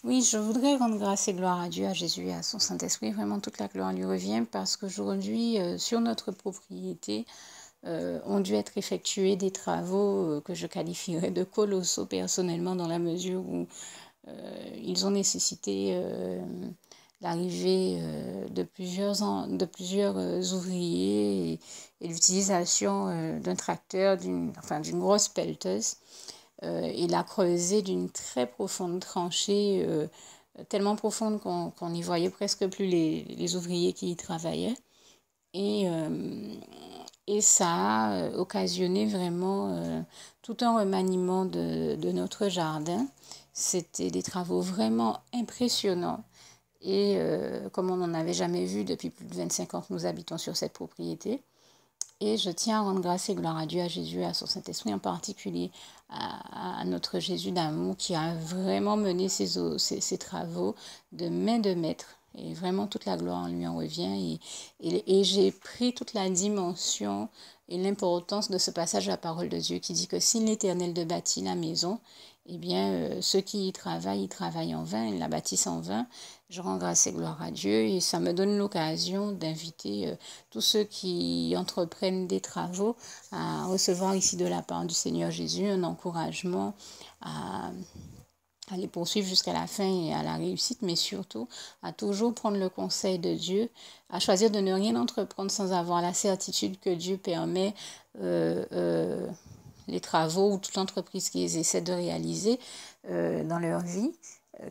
Oui, je voudrais rendre grâce et gloire à Dieu, à Jésus et à son Saint-Esprit. Vraiment, toute la gloire lui revient parce qu'aujourd'hui, sur notre propriété, ont dû être effectués des travaux que je qualifierais de colossaux personnellement dans la mesure où ils ont nécessité l'arrivée de plusieurs ouvriers et l'utilisation d'un tracteur, d'une grosse pelleteuse. Il a creusé d'une très profonde tranchée, tellement profonde qu'on n'y voyait presque plus les ouvriers qui y travaillaient. Et, euh, et ça a occasionné vraiment tout un remaniement de notre jardin. C'était des travaux vraiment impressionnants. Et comme on n'en avait jamais vu depuis plus de 25 ans que nous habitons sur cette propriété. Et je tiens à rendre grâce et gloire à Dieu, à Jésus et à son Saint-Esprit, en particulier à notre Jésus d'amour qui a vraiment mené ses travaux de main de maître. Et vraiment, toute la gloire en lui en revient. Et j'ai pris toute la dimension et l'importance de ce passage de la parole de Dieu qui dit que si l'Éternel de bâtit la maison, eh bien, ceux qui y travaillent en vain, ils la bâtissent en vain. Je rends grâce et gloire à Dieu et ça me donne l'occasion d'inviter tous ceux qui entreprennent des travaux à recevoir ici de la part du Seigneur Jésus un encouragement à les poursuivre jusqu'à la fin et à la réussite, mais surtout à toujours prendre le conseil de Dieu, à choisir de ne rien entreprendre sans avoir la certitude que Dieu permet les travaux ou toute entreprise qu'ils essaient de réaliser dans leur vie,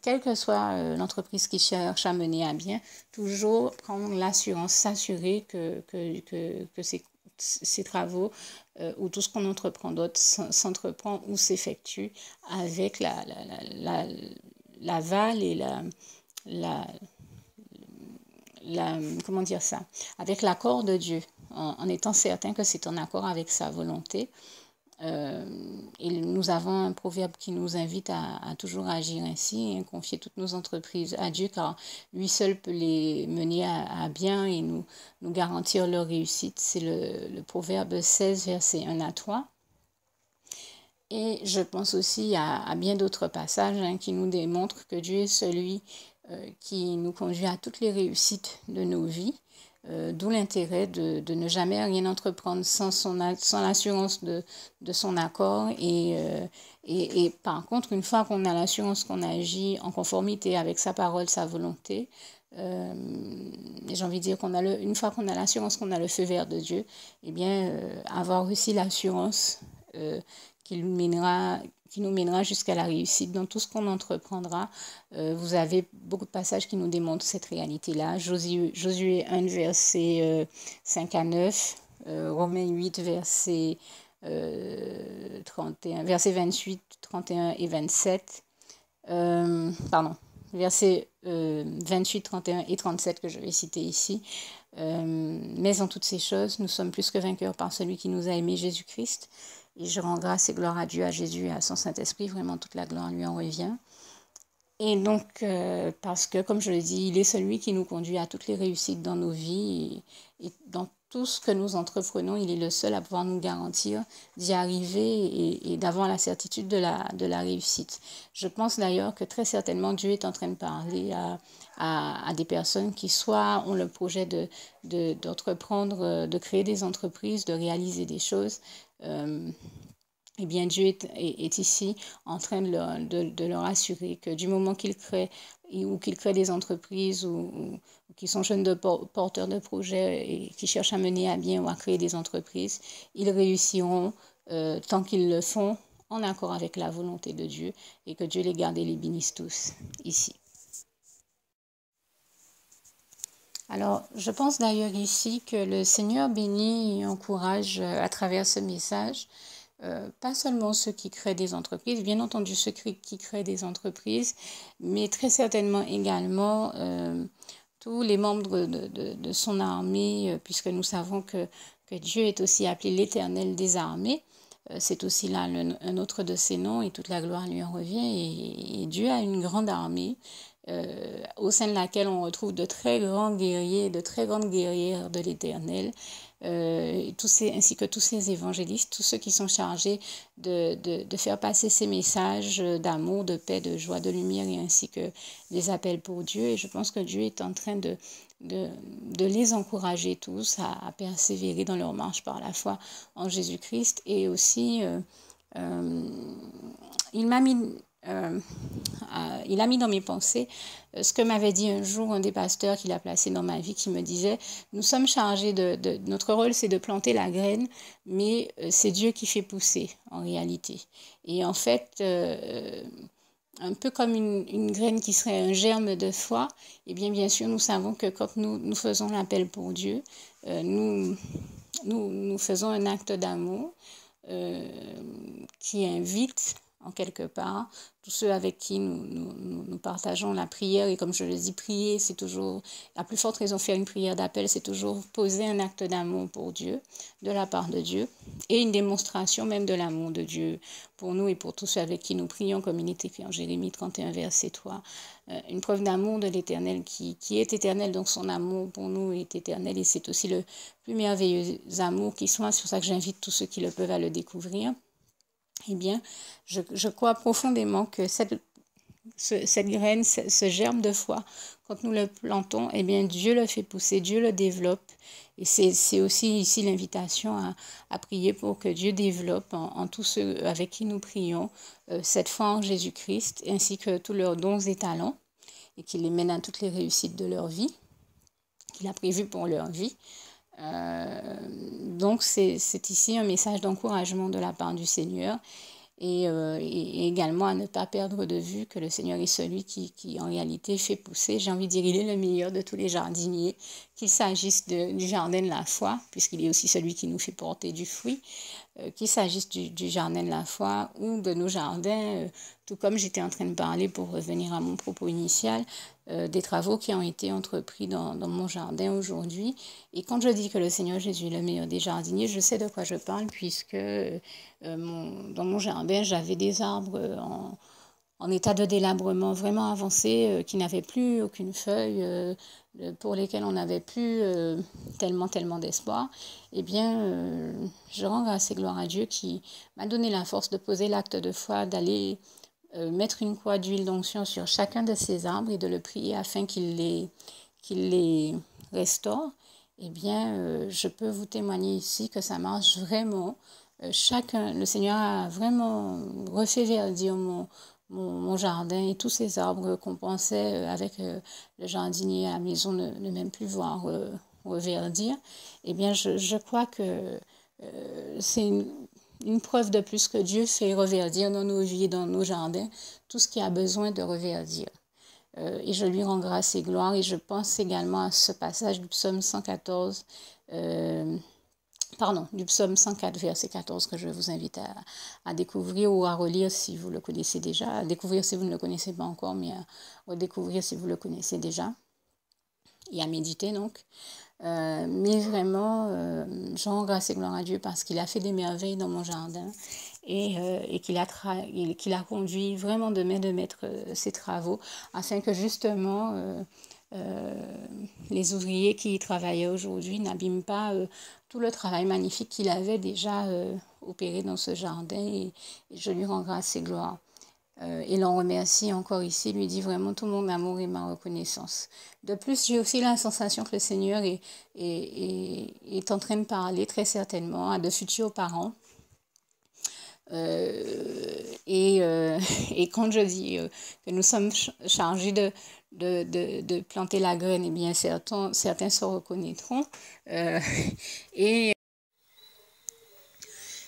quelle que soit l'entreprise qu'ils cherchent à mener à bien, toujours prendre l'assurance, s'assurer que ces travaux ou tout ce qu'on entreprend d'autre s'entreprend ou s'effectue avec l'aval et la, comment dire ça, avec l'accord de Dieu, en étant certain que c'est en accord avec sa volonté. Et nous avons un proverbe qui nous invite à toujours agir ainsi et à confier toutes nos entreprises à Dieu car lui seul peut les mener à bien et nous garantir leur réussite. C'est le proverbe 16, verset 1 à 3. Et je pense aussi à bien d'autres passages qui nous démontrent que Dieu est celui qui nous conduit à toutes les réussites de nos vies. D'où l'intérêt de ne jamais rien entreprendre sans l'assurance de son accord. Et par contre, une fois qu'on a l'assurance qu'on agit en conformité avec sa parole, sa volonté, j'ai envie de dire une fois qu'on a l'assurance qu'on a le feu vert de Dieu, eh bien, avoir aussi l'assurance qui nous mènera jusqu'à la réussite dans tout ce qu'on entreprendra. Vous avez beaucoup de passages qui nous démontrent cette réalité-là. Josué 1, verset 5 à 9, Romains 8, verset 28, 31 et 27. Versets 28, 31 et 37 que je vais citer ici. Mais en toutes ces choses, nous sommes plus que vainqueurs par celui qui nous a aimés, Jésus-Christ. Et je rends grâce et gloire à Dieu, à Jésus et à son Saint-Esprit. Vraiment, toute la gloire lui en revient. Et donc, parce que, comme je le dis, il est celui qui nous conduit à toutes les réussites dans nos vies. Et dans tout ce que nous entreprenons, il est le seul à pouvoir nous garantir d'y arriver et d'avoir la certitude de la réussite. Je pense d'ailleurs que très certainement, Dieu est en train de parler à des personnes qui soit ont le projet d'entreprendre, de créer des entreprises, de réaliser des choses. Eh bien, Dieu est ici en train de leur assurer que du moment qu'ils créent ou qu'ils créent des entreprises ou qui sont jeunes porteurs de projets et qui cherchent à mener à bien ou à créer des entreprises, ils réussiront tant qu'ils le font en accord avec la volonté de Dieu et que Dieu les garde et les bénisse tous ici. Alors, je pense d'ailleurs ici que le Seigneur bénit et encourage à travers ce message pas seulement ceux qui créent des entreprises, bien entendu ceux qui créent des entreprises, mais très certainement également tous les membres de son armée, puisque nous savons que Dieu est aussi appelé l'Éternel des armées. C'est aussi là un autre de ses noms et toute la gloire lui en revient. Et Dieu a une grande armée au sein de laquelle on retrouve de très grands guerriers, de très grandes guerrières de l'Éternel ainsi que tous ces évangélistes, tous ceux qui sont chargés de faire passer ces messages d'amour, de paix, de joie, de lumière, et ainsi que des appels pour Dieu. Et je pense que Dieu est en train de les encourager tous à persévérer dans leur marche par la foi en Jésus-Christ. Et aussi, il m'a mis... il a mis dans mes pensées ce que m'avait dit un jour un des pasteurs qu'il a placé dans ma vie, qui me disait: nous sommes chargés notre rôle, c'est de planter la graine, mais c'est Dieu qui fait pousser en réalité. Et en fait, un peu comme une graine qui serait un germe de foi, et bien sûr, nous savons que quand nous faisons l'appel pour Dieu, nous faisons un acte d'amour qui invite en quelque part tous ceux avec qui nous partageons la prière. Et comme je le dis, prier, c'est toujours, à plus forte raison, faire une prière d'appel, c'est toujours poser un acte d'amour pour Dieu, de la part de Dieu, et une démonstration même de l'amour de Dieu pour nous et pour tous ceux avec qui nous prions, comme il est écrit en Jérémie 31, verset 3. Une preuve d'amour de l'Éternel qui est éternel, donc son amour pour nous est éternel, et c'est aussi le plus merveilleux amour qui soit. C'est pour ça que j'invite tous ceux qui le peuvent à le découvrir. Eh bien, je crois profondément que cette graine, ce germe de foi, quand nous le plantons, eh bien, Dieu le fait pousser, Dieu le développe. Et c'est aussi ici l'invitation à prier pour que Dieu développe en tous ceux avec qui nous prions cette foi en Jésus-Christ, ainsi que tous leurs dons et talents, et qu'il les mène à toutes les réussites de leur vie, qu'il a prévues pour leur vie. Donc c'est ici un message d'encouragement de la part du Seigneur, et également à ne pas perdre de vue que le Seigneur est celui qui en réalité fait pousser. J'ai envie de dire, il est le meilleur de tous les jardiniers, qu'il s'agisse du jardin de la foi, puisqu'il est aussi celui qui nous fait porter du fruit, qu'il s'agisse du jardin de la foi ou de nos jardins, tout comme j'étais en train de parler, pour revenir à mon propos initial, des travaux qui ont été entrepris dans mon jardin aujourd'hui. Et quand je dis que le Seigneur Jésus est le meilleur des jardiniers, je sais de quoi je parle, puisque dans mon jardin, j'avais des arbres en état de délabrement vraiment avancé, qui n'avaient plus aucune feuille, pour lesquels on n'avait plus tellement d'espoir. Eh bien, je rends grâce et gloire à Dieu qui m'a donné la force de poser l'acte de foi, d'aller mettre une croix d'huile d'onction sur chacun de ces arbres et de le prier afin qu'il les restaure. Eh bien, je peux vous témoigner ici que ça marche vraiment. Le Seigneur a vraiment refait verdir mon jardin, et tous ces arbres qu'on pensait avec le jardinier à la maison ne même plus voir reverdir. Eh bien, je crois que c'est une preuve de plus que Dieu fait reverdir dans nos vies, dans nos jardins, tout ce qui a besoin de reverdir. Et je lui rends grâce et gloire. Et je pense également à ce passage du psaume 114, du psaume 104, verset 14, que je vous invite à découvrir ou à relire si vous le connaissez déjà, à découvrir si vous ne le connaissez pas encore, mais à redécouvrir si vous le connaissez déjà, et à méditer donc. Mais vraiment, je rends grâce et gloire à Dieu parce qu'il a fait des merveilles dans mon jardin, et qu'il a conduit vraiment de main de maître ses travaux, afin que justement les ouvriers qui y travaillaient aujourd'hui n'abîment pas tout le travail magnifique qu'il avait déjà opéré dans ce jardin, et je lui rends grâce et gloire. Et l'on remercie encore ici, lui dit vraiment tout mon amour et ma reconnaissance. De plus, j'ai aussi la sensation que le Seigneur est en train de parler très certainement à de futurs parents. Et quand je dis que nous sommes chargés de planter la graine, eh bien certains se reconnaîtront. Et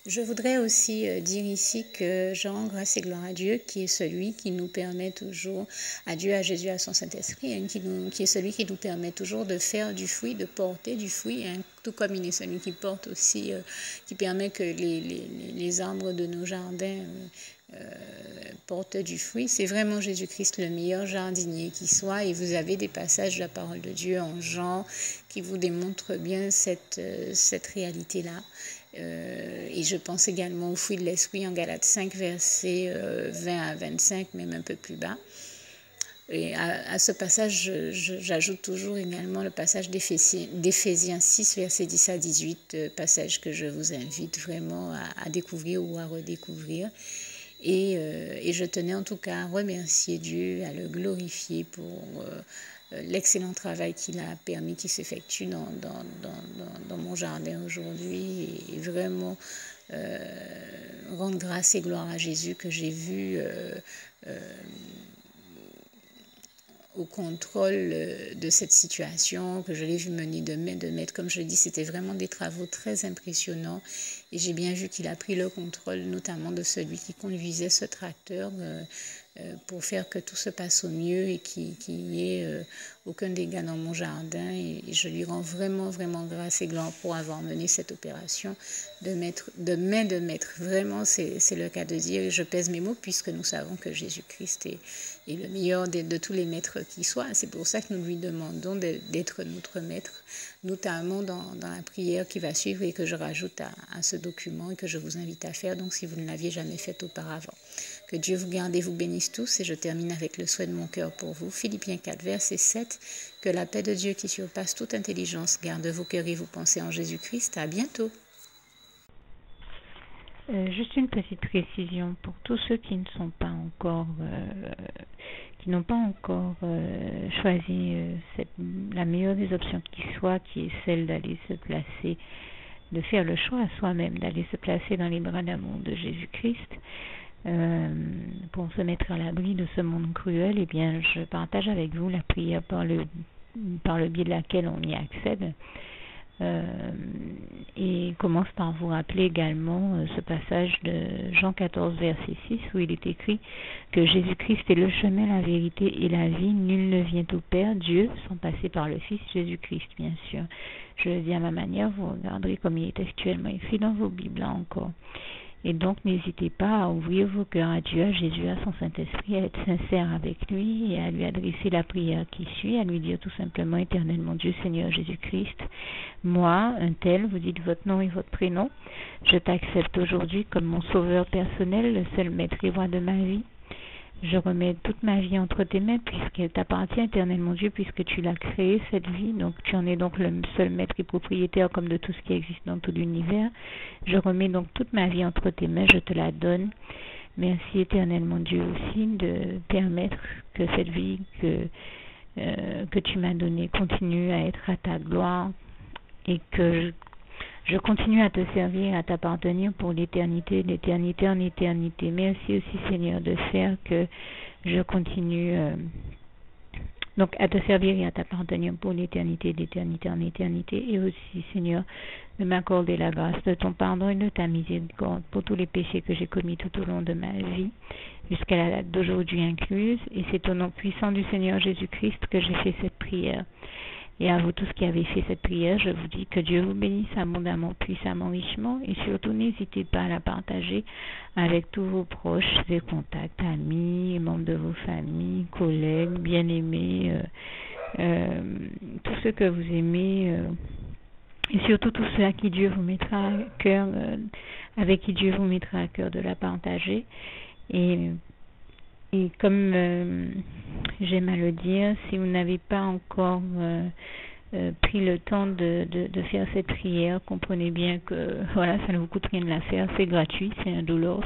je voudrais aussi dire ici que je rends grâce et gloire à Dieu, qui est celui qui nous permet toujours, à Dieu, à Jésus, à son Saint-Esprit, hein, qui est celui qui nous permet toujours de faire du fruit, de porter du fruit, hein, tout comme il est celui qui porte aussi, qui permet que les arbres de nos jardins portent du fruit. C'est vraiment Jésus-Christ le meilleur jardinier qui soit, et vous avez des passages de la parole de Dieu en Jean qui vous démontrent bien cette réalité-là. Et je pense également au fruit de l'esprit en Galates 5, versets 20 à 25, même un peu plus bas. Et à ce passage, j'ajoute toujours également le passage d'Éphésiens 6, versets 10 à 18, passage que je vous invite vraiment à découvrir ou à redécouvrir. Et je tenais en tout cas à remercier Dieu, à le glorifier pour l'excellent travail qu'il a permis qu'il s'effectue dans mon jardin aujourd'hui, et vraiment rendre grâce et gloire à Jésus que j'ai vu au contrôle de cette situation, que je l'ai vu mener de main de maître. Comme je le dis, c'était vraiment des travaux très impressionnants, et j'ai bien vu qu'il a pris le contrôle, notamment de celui qui conduisait ce tracteur, pour faire que tout se passe au mieux et qu'il n'y ait aucun dégât dans mon jardin. Et je lui rends vraiment, vraiment grâce et gloire pour avoir mené cette opération de main de maître. Vraiment, c'est le cas de dire, et je pèse mes mots, puisque nous savons que Jésus-Christ est le meilleur de tous les maîtres qui soient. C'est pour ça que nous lui demandons d'être notre maître, notamment dans la prière qui va suivre et que je rajoute à ce document et que je vous invite à faire, donc si vous ne l'aviez jamais fait auparavant. Que Dieu vous garde et vous bénisse tous, et je termine avec le souhait de mon cœur pour vous. Philippiens 4, verset 7. Que la paix de Dieu qui surpasse toute intelligence garde vos cœurs et vos pensées en Jésus-Christ. À bientôt. Juste une petite précision pour tous ceux qui ne sont pas encore, qui n'ont pas encore choisi la meilleure des options qui soit, qui est celle d'aller se placer, de faire le choix à soi-même, d'aller se placer dans les bras d'amour de Jésus-Christ, pour se mettre à l'abri de ce monde cruel. Eh bien, je partage avec vous la prière par le biais de laquelle on y accède. Et commence par vous rappeler également ce passage de Jean 14, verset 6, où il est écrit que Jésus-Christ est le chemin, la vérité et la vie. Nul ne vient au Père, Dieu, sans passer par le Fils Jésus-Christ, bien sûr. Je le dis à ma manière, vous regarderez comme il est textuellement écrit dans vos Bibles là encore. Et donc, n'hésitez pas à ouvrir vos cœurs à Dieu, à Jésus, à son Saint-Esprit, à être sincère avec lui et à lui adresser la prière qui suit, à lui dire tout simplement: Éternel mon Dieu, Seigneur Jésus-Christ, moi, un tel, vous dites votre nom et votre prénom, je t'accepte aujourd'hui comme mon sauveur personnel, le seul maître et roi de ma vie. Je remets toute ma vie entre tes mains, puisqu'elle t'appartient, Éternel mon Dieu, puisque tu l'as créée, cette vie. Donc tu en es donc le seul maître et propriétaire comme de tout ce qui existe dans tout l'univers. Je remets donc toute ma vie entre tes mains, je te la donne. Merci, Éternel mon Dieu, aussi de permettre que cette vie que tu m'as donnée continue à être à ta gloire, et que je continue à te servir, à t'appartenir pour l'éternité, d'éternité en éternité. Merci aussi, Seigneur, de faire que je continue donc à te servir et à t'appartenir pour l'éternité, d'éternité en éternité. Et aussi, Seigneur, de m'accorder la grâce de ton pardon et de ta miséricorde pour tous les péchés que j'ai commis tout au long de ma vie, jusqu'à la date d'aujourd'hui incluse. Et c'est au nom puissant du Seigneur Jésus-Christ que j'ai fait cette prière. Et à vous tous qui avez fait cette prière, je vous dis que Dieu vous bénisse abondamment, puissamment, richement, et surtout n'hésitez pas à la partager avec tous vos proches et contacts, amis, membres de vos familles, collègues, bien-aimés, tous ceux que vous aimez, et surtout tous ceux à qui Dieu vous mettra à cœur, avec qui Dieu vous mettra à cœur de la partager. Et comme j'aime à le dire, si vous n'avez pas encore pris le temps de faire cette prière, comprenez bien que voilà, ça ne vous coûte rien de la faire, c'est gratuit, c'est indolore,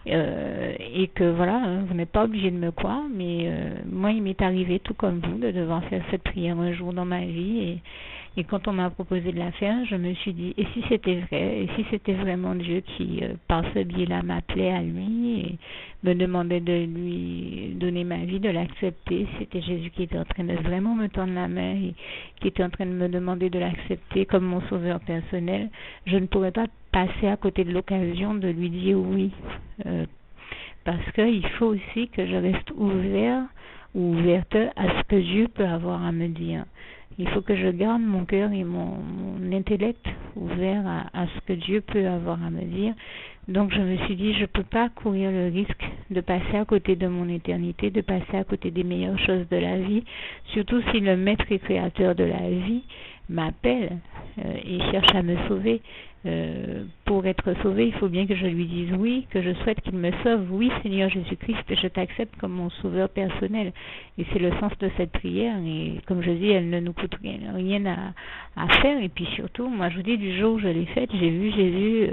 et que voilà, vous n'êtes pas obligé de me croire, mais moi il m'est arrivé tout comme vous de devoir faire cette prière un jour dans ma vie, et quand on m'a proposé de la faire, je me suis dit, et si c'était vrai, et si c'était vraiment Dieu qui, par ce biais-là, m'appelait à lui et me demandait de lui donner ma vie, de l'accepter, c'était Jésus qui était en train de vraiment me tendre la main et qui était en train de me demander de l'accepter comme mon sauveur personnel, je ne pourrais pas passer à côté de l'occasion de lui dire oui, parce qu'il faut aussi que je reste ouvert ou ouverte à ce que Dieu peut avoir à me dire. Il faut que je garde mon cœur et mon intellect ouverts à ce que Dieu peut avoir à me dire. Donc je me suis dit, je ne peux pas courir le risque de passer à côté de mon éternité, de passer à côté des meilleures choses de la vie, surtout si le maître et créateur de la vie m'appelle et cherche à me sauver. pour être sauvé, il faut bien que je lui dise oui, que je souhaite qu'il me sauve. Oui, Seigneur Jésus-Christ, je t'accepte comme mon sauveur personnel. Et c'est le sens de cette prière. Et comme je dis, elle ne nous coûte rien à faire. Et puis surtout, moi je vous dis, du jour où je l'ai faite, j'ai vu Jésus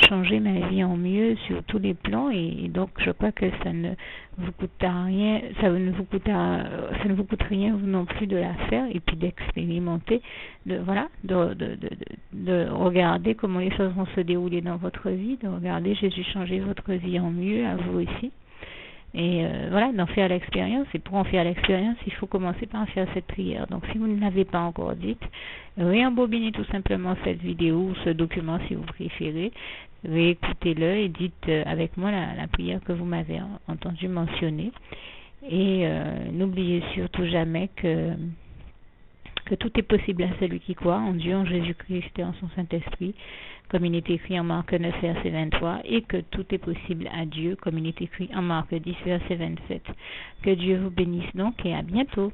changer ma vie en mieux sur tous les plans. Et donc je crois que ça ne vous coûtera rien, ça ne vous coûte rien vous non plus de la faire et puis d'expérimenter, de regarder comment les choses vont se dérouler dans votre vie, de regarder Jésus changer votre vie en mieux, à vous aussi. Et d'en faire l'expérience. Et pour en faire l'expérience, il faut commencer par faire cette prière. Donc si vous ne l'avez pas encore dite, réembobinez tout simplement cette vidéo ou ce document si vous préférez, réécoutez-le et dites avec moi la prière que vous m'avez entendu mentionner. Et n'oubliez surtout jamais que tout est possible à celui qui croit en Dieu, en Jésus-Christ et en son Saint-Esprit, comme il est écrit en Marc 9, verset 23, et que tout est possible à Dieu, comme il est écrit en Marc 10, verset 27. Que Dieu vous bénisse donc et à bientôt.